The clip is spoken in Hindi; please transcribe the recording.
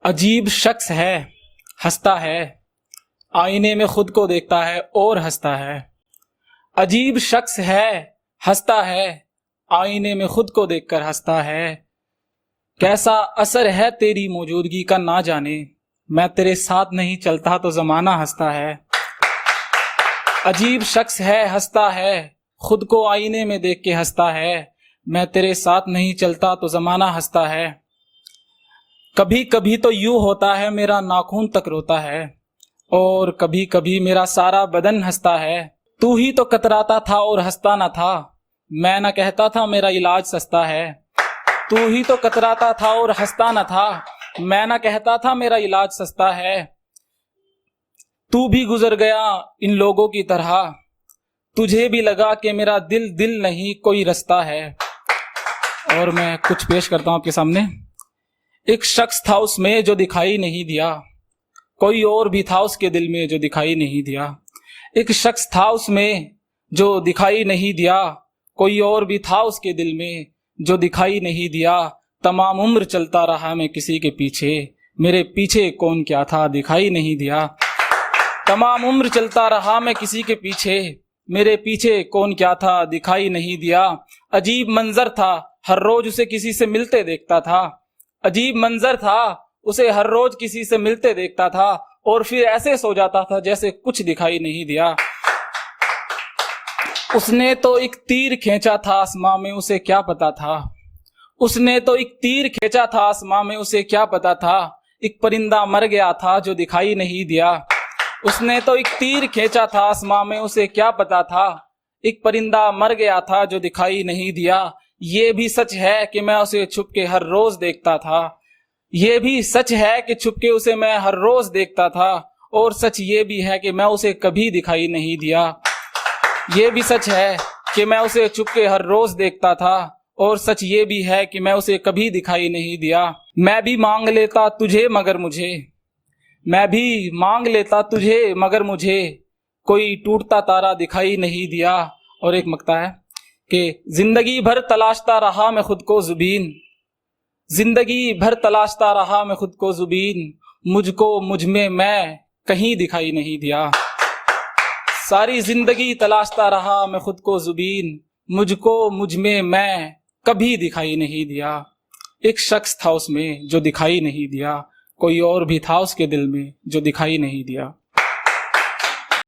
अजीब शख्स है, हंसता है, आईने में खुद को देखता है और हंसता है। अजीब शख्स है, हंसता है, आईने में खुद को देखकर हंसता है। कैसा असर है तेरी मौजूदगी का ना जाने, मैं तेरे साथ नहीं चलता तो जमाना हंसता है। अजीब शख्स है, हंसता है, खुद को आईने में देख के हंसता है। मैं तेरे साथ नहीं चलता तो जमाना हंसता है। कभी कभी तो यूं होता है मेरा नाखून तक रोता है, और कभी कभी मेरा सारा बदन हंसता है। तू ही तो कतराता था और हंसता ना था, मैं ना कहता था मेरा इलाज सस्ता है। तू ही तो कतराता था और हंसता ना था, मैं ना कहता था मेरा इलाज सस्ता है। तू भी गुजर गया इन लोगों की तरह, तुझे भी लगा कि मेरा दिल दिल नहीं कोई रास्ता है। और मैं कुछ पेश करता हूं आपके सामने। एक शख्स था उसमें जो दिखाई नहीं दिया, कोई और भी था उसके दिल में जो दिखाई नहीं दिया। एक शख्स था उसमें जो दिखाई नहीं दिया, कोई और भी था उसके दिल में जो दिखाई नहीं दिया। तमाम उम्र चलता रहा मैं किसी के पीछे, मेरे पीछे कौन क्या था दिखाई नहीं दिया। तमाम उम्र चलता रहा मैं किसी के पीछे, मेरे पीछे कौन क्या था दिखाई नहीं दिया। अजीब मंजर था, हर रोज उसे किसी से मिलते देखता था। अजीब मंजर था, उसे हर रोज किसी से मिलते देखता था, और फिर ऐसे सो जाता था जैसे कुछ दिखाई नहीं दिया। उसने तो एक तीर खींचा था आसमां में, उसे क्या पता था। उसने तो एक तीर खींचा था आसमां में, उसे क्या पता था। एक परिंदा मर गया था जो दिखाई नहीं दिया। उसने तो एक तीर खींचा था आसमां में, उसे क्या पता था। एक परिंदा मर गया था जो दिखाई नहीं दिया। ये भी सच है कि मैं उसे छुप के हर रोज देखता था। ये भी सच है कि छुप के उसे मैं हर रोज देखता था, और सच ये भी है कि मैं उसे कभी दिखाई नहीं दिया। ये भी सच है कि मैं उसे छुप के हर रोज देखता था, और सच ये भी है कि मैं उसे कभी दिखाई नहीं दिया। मैं भी मांग लेता तुझे मगर मुझे, मैं भी मांग लेता तुझे मगर मुझे कोई टूटता तारा दिखाई नहीं दिया। और एक मकता है कि जिंदगी भर तलाशता रहा मैं खुद को जुबीन, जिंदगी भर तलाशता रहा मैं खुद को जुबीन, मुझको मुझ में मैं कहीं दिखाई नहीं दिया। सारी जिंदगी तलाशता रहा मैं खुद को जुबीन, मुझको मुझ में मैं कभी दिखाई नहीं दिया। एक शख्स था उसमें जो दिखाई नहीं दिया, कोई और भी था उसके दिल में जो दिखाई नहीं दिया।